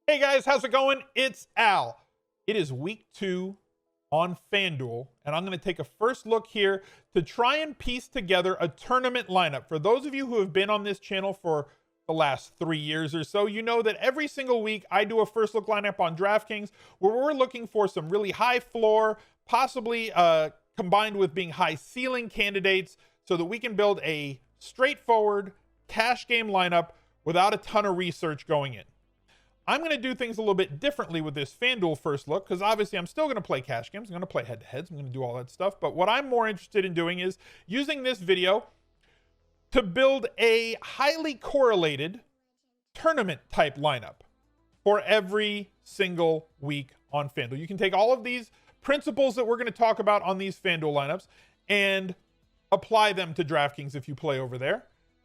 Hey guys, how's it going? It's Al. It is week 2 on FanDuel, and I'm going to take a first look here to try and piece together a tournament lineup. For those of you who have been on this channel for the last 3 years or so, you know that every single week I do a first look lineup on DraftKings where we're looking for some really high floor, possibly combined with being high ceiling candidates so that we can build a straightforward cash game lineup without a ton of research going in. I'm going to do things a little bit differently with this FanDuel first look because obviously I'm still going to play cash games. I'm going to play head-to-heads. I'm going to do all that stuff. But what I'm more interested in doing is using this video to build a highly correlated tournament type lineup for every single week on FanDuel. You can take all of these principles that we're going to talk about on these FanDuel lineups and apply them to DraftKings if you play over there.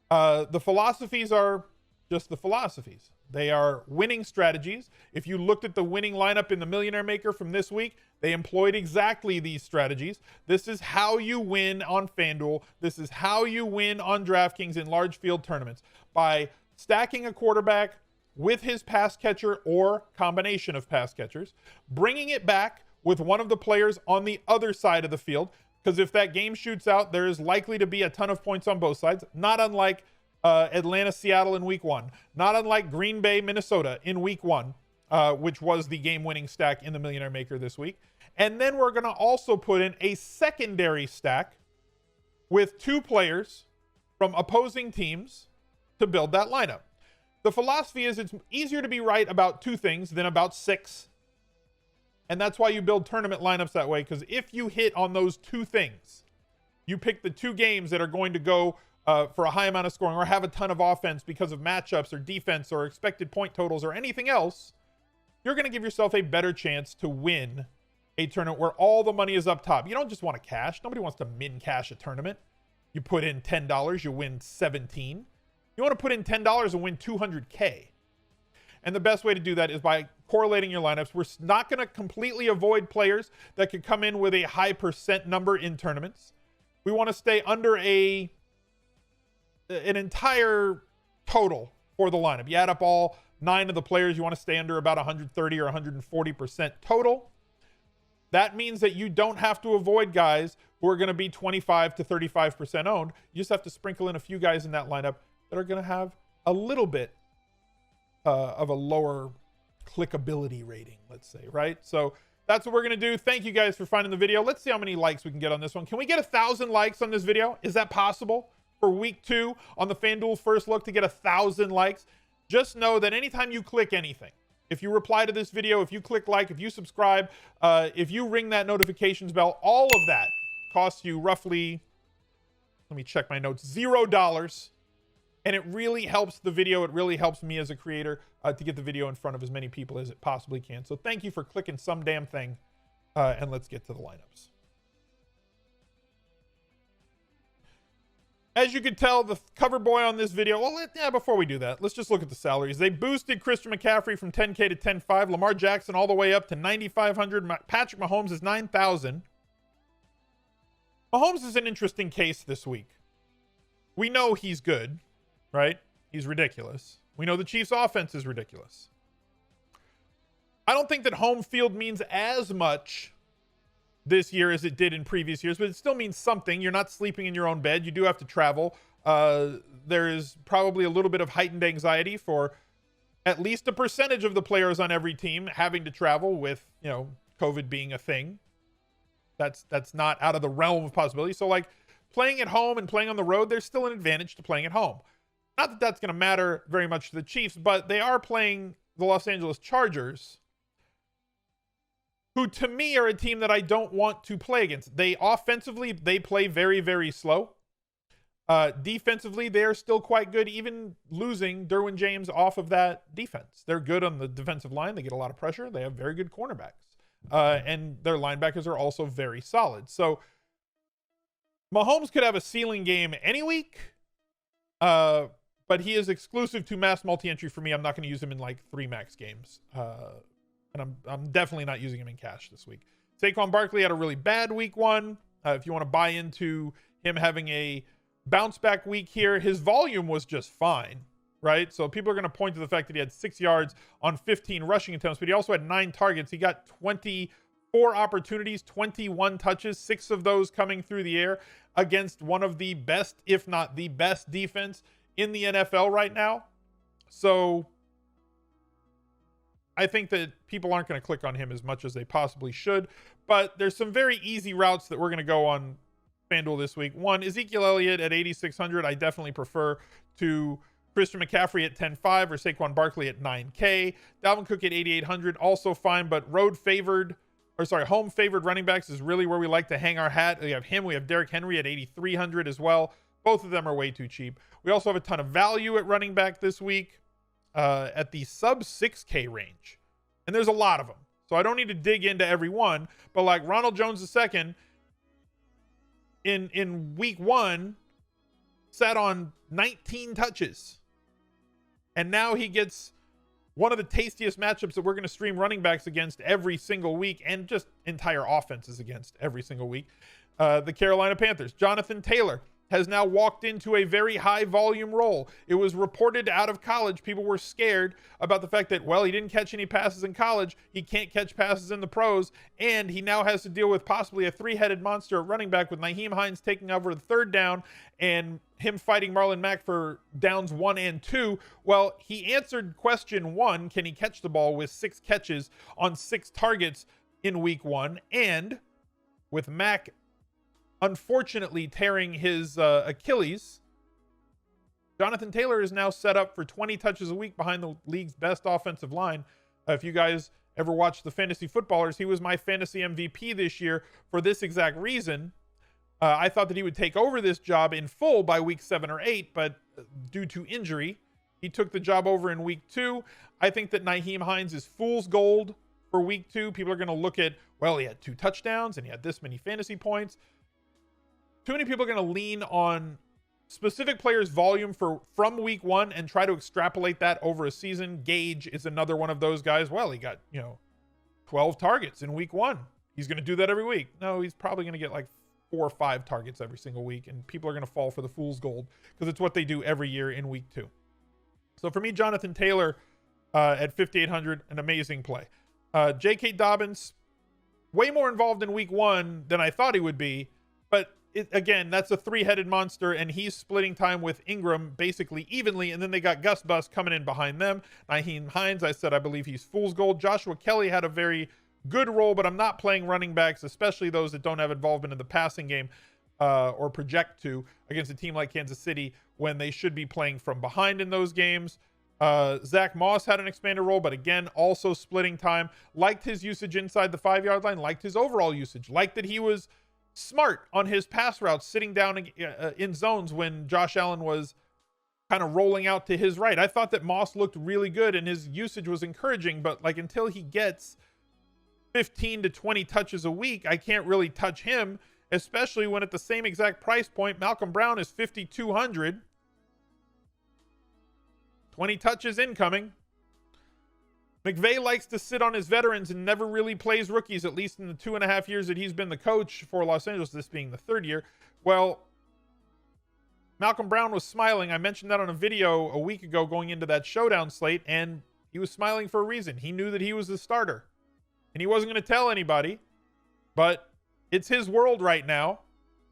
The philosophies are just the philosophies. They are winning strategies. If you looked at the winning lineup in the Millionaire Maker from this week, they employed exactly these strategies. This is how you win on FanDuel. This is how you win on DraftKings in large field tournaments, by stacking a quarterback with his pass catcher or combination of pass catchers, bringing it back with one of the players on the other side of the field, because if that game shoots out, there is likely to be a ton of points on both sides, not unlike Atlanta, Seattle in week 1, not unlike Green Bay, Minnesota in week 1, which was the game-winning stack in the Millionaire Maker this week. And then we're going to also put in a secondary stack with 2 players from opposing teams to build that lineup. The philosophy is it's easier to be right about 2 things than about 6. And that's why you build tournament lineups that way, because if you hit on those 2 things, you pick the 2 games that are going to go for a high amount of scoring or have a ton of offense because of matchups or defense or expected point totals or anything else, you're going to give yourself a better chance to win a tournament where all the money is up top. You don't just want to cash. Nobody wants to min cash a tournament. You put in $10, you win 17. You want to put in $10 and win 200K. And the best way to do that is by correlating your lineups. We're not going to completely avoid players that could come in with a high percent number in tournaments. We want to stay under an entire total for the lineup. You add up all 9 of the players, you want to stay under about 130 or 140% total. That means that you don't have to avoid guys who are going to be 25 to 35% owned. You just have to sprinkle in a few guys in that lineup that are going to have a little bit of a lower clickability rating, let's say, right? So that's what we're going to do. Thank you guys for finding the video. Let's see how many likes we can get on this one. Can we get 1,000 likes on this video? Is that possible? For week 2 on the FanDuel first look to get 1,000 likes, just know that anytime you click anything, if you reply to this video, if you click like, if you subscribe, if you ring that notifications bell, all of that costs you roughly, let me check my notes, $0. And it really helps the video. It really helps me as a creator to get the video in front of as many people as it possibly can. So thank you for clicking some damn thing. And let's get to the lineups. As you can tell, the cover boy on this video, before we do that, let's just look at the salaries. They boosted Christian McCaffrey from 10K to 10.5, Lamar Jackson all the way up to 9,500. Patrick Mahomes is 9,000. Mahomes is an interesting case this week. We know he's good, right? He's ridiculous. We know the Chiefs' offense is ridiculous. I don't think that home field means as much this year as it did in previous years, but it still means something. You're not sleeping in your own bed. You do have to travel. There is probably a little bit of heightened anxiety for at least a percentage of the players on every team having to travel with, COVID being a thing. That's not out of the realm of possibility. So like playing at home and playing on the road, there's still an advantage to playing at home. Not that that's going to matter very much to the Chiefs, but they are playing the Los Angeles Chargers, who to me are a team that I don't want to play against. They offensively, they play very, very slow. Defensively, they're still quite good, even losing Derwin James off of that defense. They're good on the defensive line. They get a lot of pressure. They have very good cornerbacks. And their linebackers are also very solid. So Mahomes could have a ceiling game any week, but he is exclusive to mass multi-entry for me. I'm not going to use him in like 3 max games. And I'm definitely not using him in cash this week. Saquon Barkley had a really bad week 1. If you want to buy into him having a bounce back week here, his volume was just fine. right? So people are going to point to the fact that he had 6 yards on 15 rushing attempts, but he also had 9 targets. He got 24 opportunities, 21 touches, 6 of those coming through the air against one of the best, if not the best defense in the NFL right now. So I think that people aren't going to click on him as much as they possibly should, but there's some very easy routes that we're going to go on FanDuel this week. One, Ezekiel Elliott at 8,600. I definitely prefer to Christian McCaffrey at 10.5 or Saquon Barkley at 9K. Dalvin Cook at 8,800, also fine, but home favored running backs is really where we like to hang our hat. We have him. We have Derrick Henry at 8,300 as well. Both of them are way too cheap. We also have a ton of value at running back this week at the sub 6K range. And there's a lot of them. So I don't need to dig into every one, but like Ronald Jones II in week 1 sat on 19 touches. And now he gets one of the tastiest matchups that we're going to stream running backs against every single week, and just entire offenses against every single week. The Carolina Panthers. Jonathan Taylor has now walked into a very high volume role. It was reported out of college. People were scared about the fact that, well, he didn't catch any passes in college. He can't catch passes in the pros. And he now has to deal with possibly a 3-headed monster at running back with Nyheim Hines taking over the 3rd down and him fighting Marlon Mack for downs 1 and 2. Well, he answered question 1, can he catch the ball, with 6 catches on 6 targets in week 1. And with Mack unfortunately tearing his Achilles, Jonathan Taylor is now set up for 20 touches a week behind the league's best offensive line. If you guys ever watched the Fantasy Footballers, he was my fantasy MVP this year for this exact reason. I thought that he would take over this job in full by week 7 or 8, but due to injury, he took the job over in week 2. I think that Nyheim Hines is fool's gold for week 2. People are going to look at, well, he had 2 touchdowns and he had this many fantasy points. Too many people are going to lean on specific players' volume from week 1 and try to extrapolate that over a season. Gage is another one of those guys. Well, he got, 12 targets in week 1. He's going to do that every week. No, he's probably going to get like 4 or 5 targets every single week, and people are going to fall for the fool's gold because it's what they do every year in week 2. So for me, Jonathan Taylor at 5,800, an amazing play. J.K. Dobbins, way more involved in week 1 than I thought he would be, but again, that's a 3-headed monster, and he's splitting time with Ingram basically evenly, and then they got Gus Bus coming in behind them. Nyheim Hines, I said I believe he's fool's gold. Joshua Kelly had a very good role, but I'm not playing running backs, especially those that don't have involvement in the passing game or project to, against a team like Kansas City when they should be playing from behind in those games. Zach Moss had an expanded role, but again, also splitting time. Liked his usage inside the 5-yard line, liked his overall usage, liked that he was smart on his pass routes, sitting down in zones when Josh Allen was kind of rolling out to his right. I thought that Moss looked really good and his usage was encouraging, but like until he gets 15 to 20 touches a week, I can't really touch him, especially when at the same exact price point, Malcolm Brown is 5,200. 20 touches incoming. McVay likes to sit on his veterans and never really plays rookies, at least in the 2.5 years that he's been the coach for Los Angeles, this being the 3rd year. Well, Malcolm Brown was smiling. I mentioned that on a video a week ago going into that showdown slate, and he was smiling for a reason. He knew that he was the starter, and he wasn't going to tell anybody, but it's his world right now.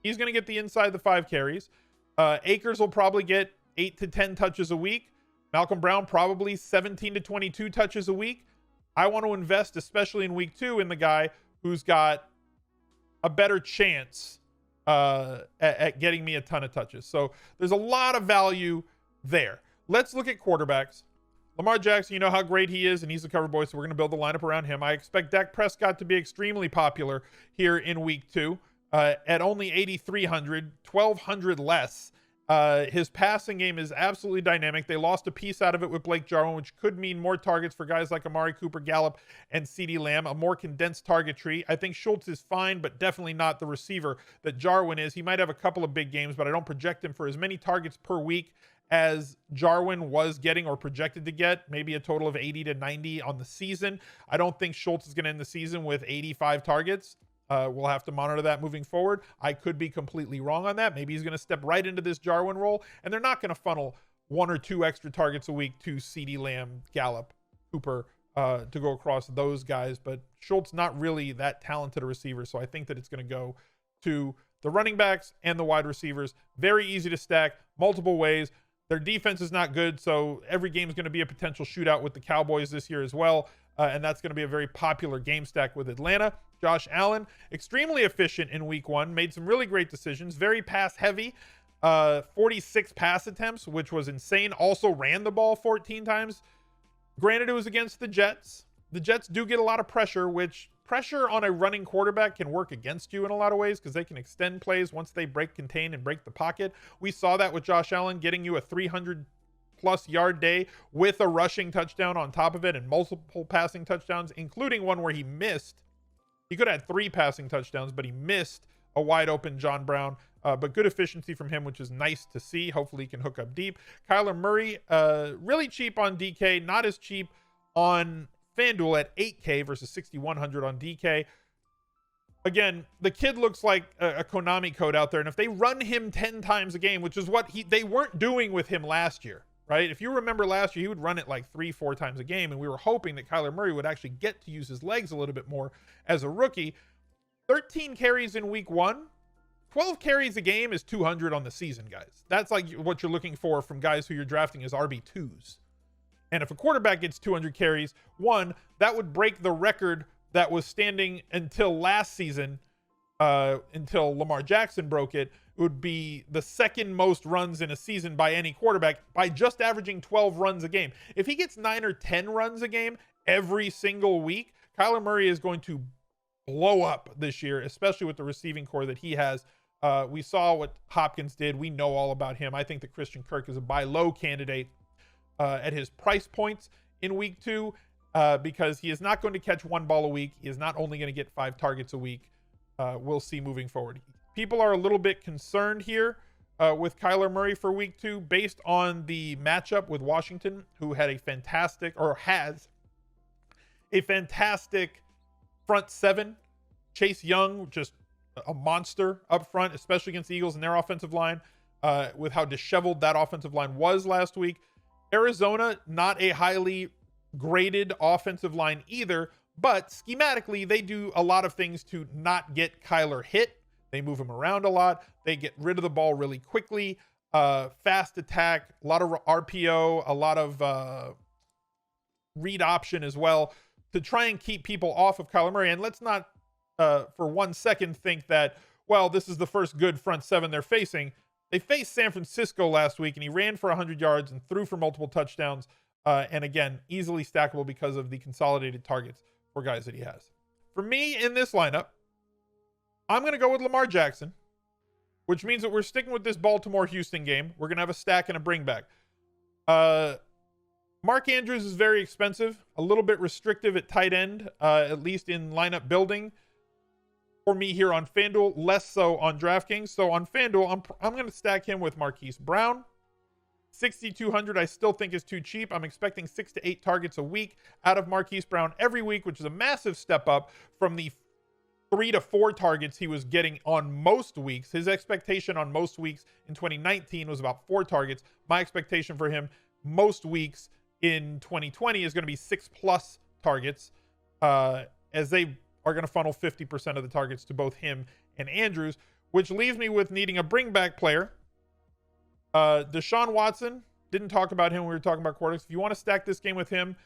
He's going to get the inside the 5 carries. Akers will probably get 8 to 10 touches a week. Malcolm Brown probably 17 to 22 touches a week. I want to invest, especially in week 2, in the guy who's got a better chance at getting me a ton of touches. So there's a lot of value there. Let's look at quarterbacks. Lamar Jackson, you know how great he is, and he's the cover boy, so we're going to build the lineup around him. I expect Dak Prescott to be extremely popular here in week 2 at only 8,300, 1,200 less. His passing game is absolutely dynamic. They lost a piece out of it with Blake Jarwin, which could mean more targets for guys like Amari Cooper, Gallup, and CeeDee Lamb, a more condensed target tree. I think Schultz is fine, but definitely not the receiver that Jarwin is. He might have a couple of big games, but I don't project him for as many targets per week as Jarwin was getting or projected to get, maybe a total of 80 to 90 on the season. I don't think Schultz is going to end the season with 85 targets. We'll have to monitor that moving forward. I could be completely wrong on that. Maybe he's going to step right into this Jarwin role, and they're not going to funnel 1 or 2 extra targets a week to CeeDee Lamb, Gallup, Cooper, to go across those guys. But Schultz not really that talented a receiver, so I think that it's going to go to the running backs and the wide receivers. Very easy to stack multiple ways. Their defense is not good, so every game is going to be a potential shootout with the Cowboys this year as well, and that's going to be a very popular game stack with Atlanta. Josh Allen, extremely efficient in week 1, made some really great decisions, very pass heavy, 46 pass attempts, which was insane. Also ran the ball 14 times. Granted, it was against the Jets. The Jets do get a lot of pressure, which pressure on a running quarterback can work against you in a lot of ways because they can extend plays once they break contain and break the pocket. We saw that with Josh Allen getting you a 300-plus yard day with a rushing touchdown on top of it and multiple passing touchdowns, including one where he missed. He could have had 3 passing touchdowns, but he missed a wide open John Brown. But good efficiency from him, which is nice to see. Hopefully he can hook up deep. Kyler Murray, really cheap on DK, not as cheap on FanDuel at $8K versus $6,100 on DK. Again, the kid looks like a Konami code out there, and if they run him 10 times a game, which is what they weren't doing with him last year, right? If you remember last year, he would run it like 3-4 times a game, and we were hoping that Kyler Murray would actually get to use his legs a little bit more as a rookie. 13 carries in week 1. 12 carries a game is 200 on the season, guys. That's like what you're looking for from guys who you're drafting as RB2s. And if a quarterback gets 200 carries, that would break the record that was standing until last season, until Lamar Jackson broke it. It would be the second most runs in a season by any quarterback by just averaging 12 runs a game. If he gets 9 or 10 runs a game every single week, Kyler Murray is going to blow up this year, especially with the receiving core that he has. We saw what Hopkins did. We know all about him. I think that Christian Kirk is a buy low candidate at his price points in week 2 because he is not going to catch 1 ball a week. He is not only going to get 5 targets a week. We'll see moving forward. People are a little bit concerned here with Kyler Murray for week 2 based on the matchup with Washington, who had a fantastic, or has a fantastic front 7. Chase Young, just a monster up front, especially against the Eagles and their offensive line, with how disheveled that offensive line was last week. Arizona, not a highly graded offensive line either, but schematically, they do a lot of things to not get Kyler hit. They move him around a lot. They get rid of the ball really quickly. Fast attack, a lot of RPO, a lot of read option as well to try and keep people off of Kyler Murray. And let's not for 1 second think that, well, this is the first good front 7 they're facing. They faced San Francisco last week, and he ran for 100 yards and threw for multiple touchdowns. And again, easily stackable because of the consolidated targets for guys that he has. For me in this lineup, I'm going to go with Lamar Jackson, which means that we're sticking with this Baltimore-Houston game. We're going to have a stack and a bring back. Mark Andrews is very expensive, a little bit restrictive at tight end, at least in lineup building. For me here on FanDuel, less so on DraftKings. So on FanDuel, I'm going to stack him with Marquise Brown. 6,200 I still think is too cheap. I'm expecting 6 to 8 targets a week out of Marquise Brown every week, which is a massive step up from the 3 to 4 targets he was getting on most weeks. His expectation on most weeks in 2019 was about 4 targets. My expectation for him most weeks in 2020 is going to be 6+ targets, as they are going to funnel 50% of the targets to both him and Andrews, which leaves me with needing a bring back player. Deshaun Watson, didn't talk about him when we were talking about quarterbacks. If you want to stack this game with him,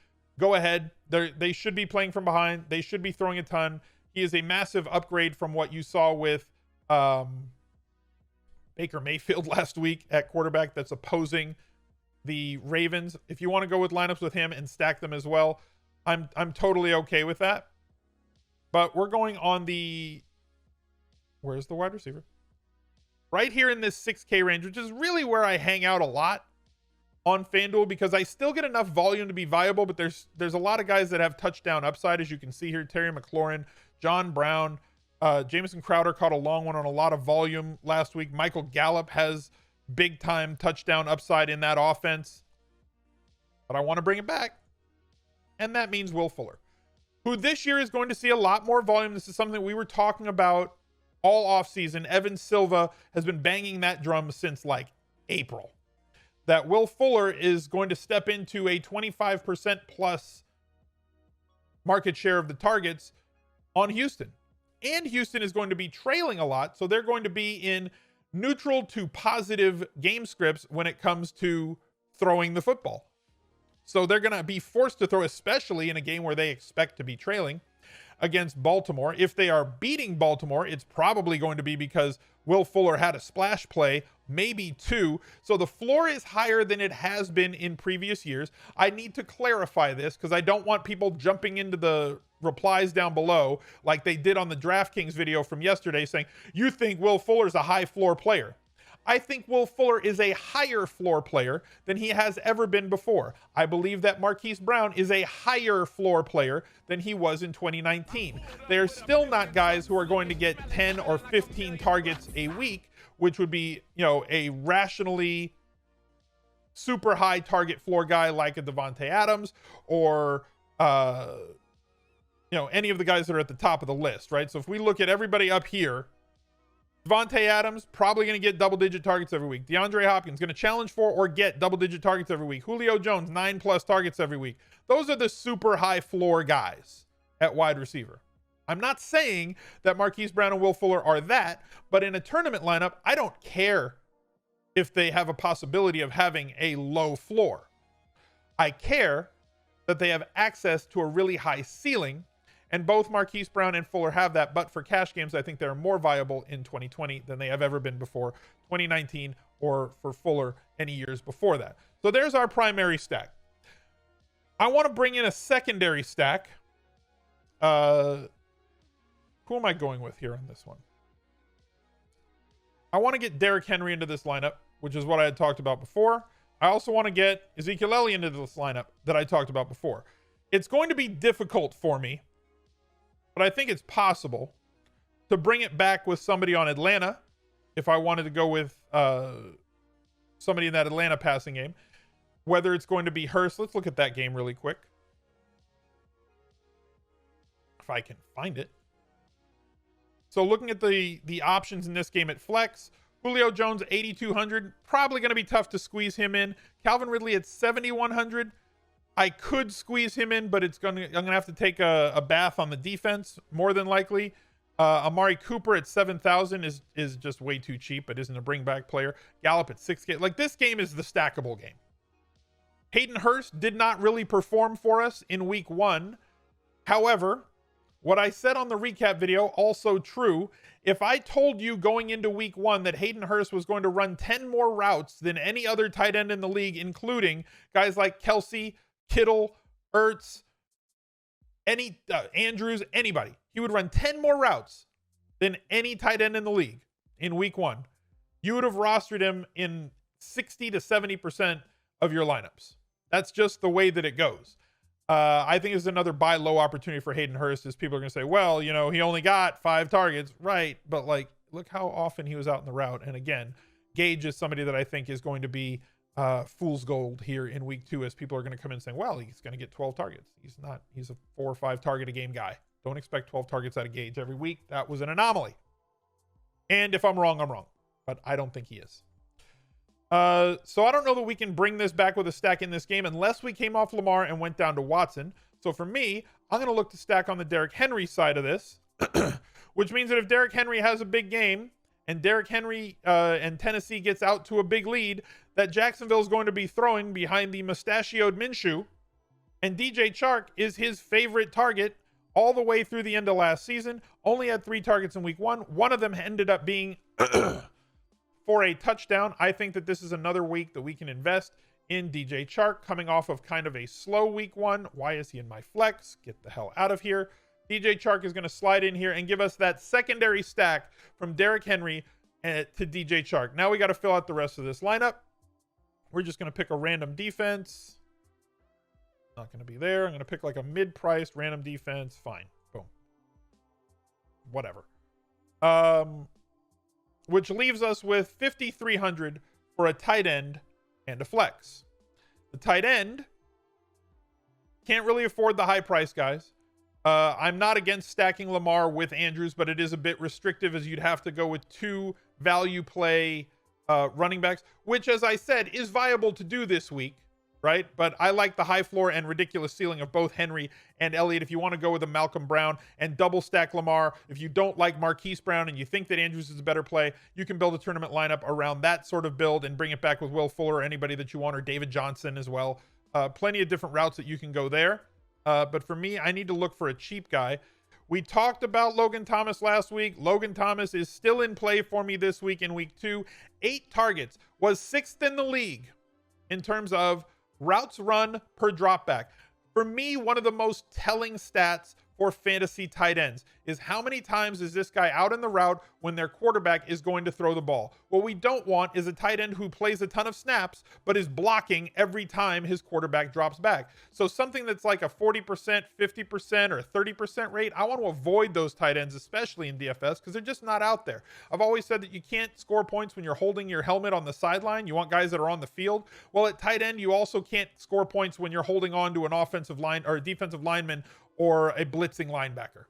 go ahead. They should be playing from behind. They should be throwing a ton. He is a massive upgrade from what you saw with Baker Mayfield last week at quarterback that's opposing the Ravens. If you want to go with lineups with him and stack them as well, I'm totally okay with that. But we're going on the... Where's the wide receiver? Right here in this 6K range, which is really where I hang out a lot on FanDuel, because I still get enough volume to be viable, but there's a lot of guys that have touchdown upside, as you can see here. Terry McLaurin, John Brown, Jamison Crowder caught a long one on a lot of volume last week. Michael Gallup has big time touchdown upside in that offense, but I want to bring it back, and that means Will Fuller, who this year is going to see a lot more volume. This is something that we were talking about all offseason. Evan Silva has been banging that drum since like April. that Will Fuller is going to step into a 25% plus market share of the targets on Houston. And Houston is going to be trailing a lot, so they're going to be in neutral to positive game scripts when it comes to throwing the football. So they're going to be forced to throw, especially in a game where they expect to be trailing against Baltimore. If they are beating Baltimore, it's probably going to be because Will Fuller had a splash play, maybe two. So the floor is higher than it has been in previous years. I need to clarify this because I don't want people jumping into the replies down below like they did on the DraftKings video from yesterday saying, you think Will Fuller's a high floor player. I think Will Fuller is a higher floor player than he has ever been before. I believe that Marquise Brown is a higher floor player than he was in 2019. They're still not guys who are going to get 10 or 15 targets a week, which would be, a rationally super high target floor guy like a Devontae Adams or, any of the guys that are at the top of the list, right? So if we look at everybody up here, Devontae Adams, probably going to get double-digit targets every week. DeAndre Hopkins, going to challenge for or get double-digit targets every week. Julio Jones, 9+ targets every week. Those are the super high floor guys at wide receiver. I'm not saying that Marquise Brown and Will Fuller are that, but in a tournament lineup, I don't care if they have a possibility of having a low floor. I care that they have access to a really high ceiling. And both Marquise Brown and Fuller have that. But for cash games, I think they're more viable in 2020 than they have ever been before 2019 or for Fuller any years before that. So there's our primary stack. I want to bring in a secondary stack. Who am I going with here on this one? I want to get Derrick Henry into this lineup, which is what I had talked about before. I also want to get Ezekiel Elliott into this lineup that I talked about before. It's going to be difficult for me, but I think it's possible to bring it back with somebody on Atlanta if I wanted to go with somebody in that Atlanta passing game. Whether it's going to be Hurst. Let's look at that game really quick. If I can find it. So looking at the options in this game at flex, Julio Jones, 8,200. Probably going to be tough to squeeze him in. Calvin Ridley at 7,100. I could squeeze him in, but I'm going to have to take a bath on the defense, more than likely. Amari Cooper at 7,000 is just way too cheap. It isn't a bring-back player. Gallup at 6K. Like, this game is the stackable game. Hayden Hurst did not really perform for us in week 1. However, what I said on the recap video, also true. If I told you going into week 1 that Hayden Hurst was going to run 10 more routes than any other tight end in the league, including guys like Kelsey, Kittle, Ertz, Andrews, anybody. He would run 10 more routes than any tight end in the league in week 1. You would have rostered him in 60 to 70% of your lineups. That's just the way that it goes. I think it's another buy low opportunity for Hayden Hurst as people are going to say, well, he only got 5 targets. Right. But look how often he was out in the route. And again, Gage is somebody that I think is going to be fool's gold here in week 2 as people are going to come in saying, well, he's going to get 12 targets. He's not. He's a 4 or 5 target a game guy. Don't expect 12 targets out of Gage every week. That was an anomaly. And if I'm wrong, I'm wrong. But I don't think he is. So I don't know that we can bring this back with a stack in this game unless we came off Lamar and went down to Watson. So for me, I'm going to look to stack on the Derrick Henry side of this, which means that if Derrick Henry has a big game and Derrick Henry and Tennessee gets out to a big lead, that Jacksonville is going to be throwing behind the mustachioed Minshew, and DJ Chark is his favorite target all the way through the end of last season. Only had 3 targets in week 1. One of them ended up being for a touchdown. I think that this is another week that we can invest in DJ Chark coming off of kind of a slow week 1. Why is he in my flex? Get the hell out of here. DJ Chark is going to slide in here and give us that secondary stack from Derrick Henry to DJ Chark. Now we got to fill out the rest of this lineup. We're just going to pick a random defense. Not going to be there. I'm going to pick like a mid-priced random defense. Fine. Boom. Whatever. Which leaves us with 5,300 for a tight end and a flex. The tight end can't really afford the high price guys. I'm not against stacking Lamar with Andrews, but it is a bit restrictive as you'd have to go with 2 value play running backs, which, as I said, is viable to do this week, right? But I like the high floor and ridiculous ceiling of both Henry and Elliott. If you want to go with a Malcolm Brown and double stack Lamar, if you don't like Marquise Brown and you think that Andrews is a better play, you can build a tournament lineup around that sort of build and bring it back with Will Fuller or anybody that you want, or David Johnson as well. Plenty of different routes that you can go there. But for me, I need to look for a cheap guy. We talked about Logan Thomas last week. Logan Thomas is still in play for me this week in week 2. 8 targets, was 6th in the league in terms of routes run per dropback. For me, one of the most telling stats for fantasy tight ends is how many times is this guy out in the route when their quarterback is going to throw the ball. What we don't want is a tight end who plays a ton of snaps but is blocking every time his quarterback drops back. So something that's like a 40%, 50%, or 30% rate, I want to avoid those tight ends, especially in DFS, because they're just not out there. I've always said that you can't score points when you're holding your helmet on the sideline. You want guys that are on the field. Well, at tight end, you also can't score points when you're holding on to an offensive line or a defensive lineman or a blitzing linebacker,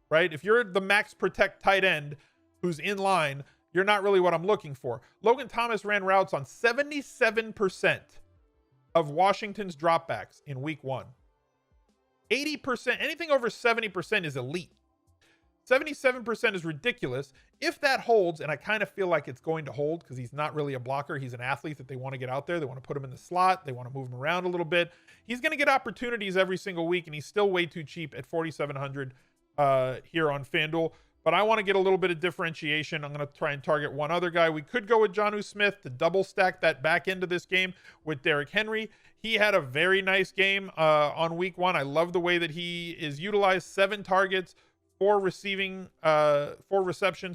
right? If you're the max protect tight end who's in line, you're not really what I'm looking for. Logan Thomas ran routes on 77% of Washington's dropbacks in week 1. 80%, anything over 70% is elite. 77% is ridiculous. If that holds, and I kind of feel like it's going to hold because he's not really a blocker. He's an athlete that they want to get out there. They want to put him in the slot. They want to move him around a little bit. He's going to get opportunities every single week, and he's still way too cheap at 4,700 here on FanDuel. But I want to get a little bit of differentiation. I'm going to try and target one other guy. We could go with Jonnu Smith to double stack that back end of this game with Derrick Henry. He had a very nice game on week 1. I love the way that he is utilized. 7 targets, 4 receptions,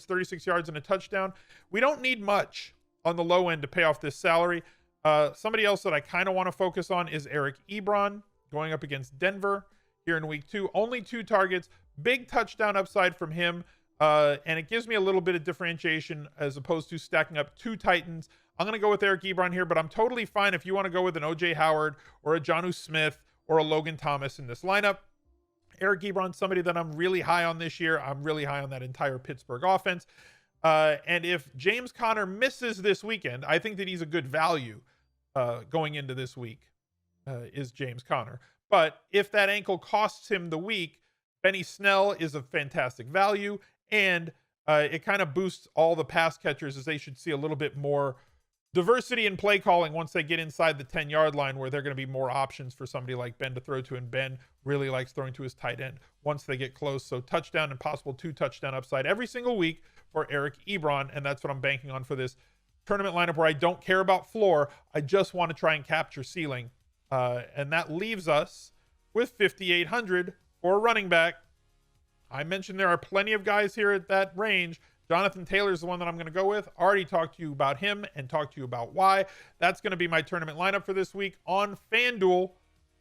36 yards, and a touchdown. We don't need much on the low end to pay off this salary. Somebody else that I kind of want to focus on is Eric Ebron going up against Denver here in week 2. Only 2 targets, big touchdown upside from him. And it gives me a little bit of differentiation as opposed to stacking up 2 Titans. I'm going to go with Eric Ebron here, but I'm totally fine if you want to go with an O.J. Howard or a Jonnu Smith or a Logan Thomas in this lineup. Eric Ebron, somebody that I'm really high on this year. I'm really high on that entire Pittsburgh offense. And if James Conner misses this weekend, I think that he's a good value going into this week, is James Conner. But if that ankle costs him the week, Benny Snell is a fantastic value, and it kind of boosts all the pass catchers as they should see a little bit more diversity in play calling once they get inside the 10-yard line, where they're going to be more options for somebody like Ben to throw to, and Ben really likes throwing to his tight end once they get close. So touchdown and possible 2 touchdown upside every single week for Eric Ebron, and that's what I'm banking on for this tournament lineup, where I don't care about floor. I just want to try and capture ceiling. And that leaves us with 5,800 for a running back. I mentioned there are plenty of guys here at that range. Jonathan Taylor is the one that I'm going to go with. Already talked to you about him and talked to you about why. That's going to be my tournament lineup for this week on FanDuel.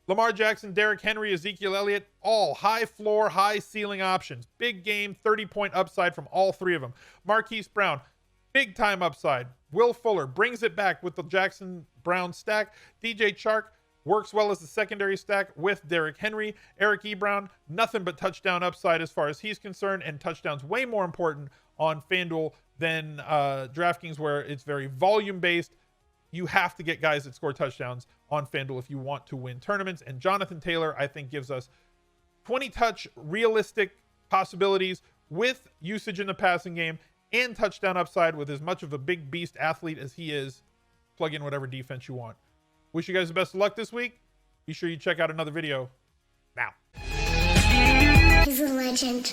Lamar Jackson, Derrick Henry, Ezekiel Elliott, all high floor, high ceiling options. Big game, 30-point upside from all 3 of them. Marquise Brown, big time upside. Will Fuller brings it back with the Jackson Brown stack. DJ Chark works well as the secondary stack with Derrick Henry. Eric Ebron, nothing but touchdown upside as far as he's concerned, and touchdowns way more important on FanDuel than DraftKings, where it's very volume based. You have to get guys that score touchdowns on FanDuel if you want to win tournaments. And Jonathan Taylor, I think, gives us 20 touch realistic possibilities with usage in the passing game and touchdown upside with as much of a big beast athlete as he is. Plug in whatever defense you want. Wish you guys the best of luck this week. Be sure you check out another video now. He's a legend.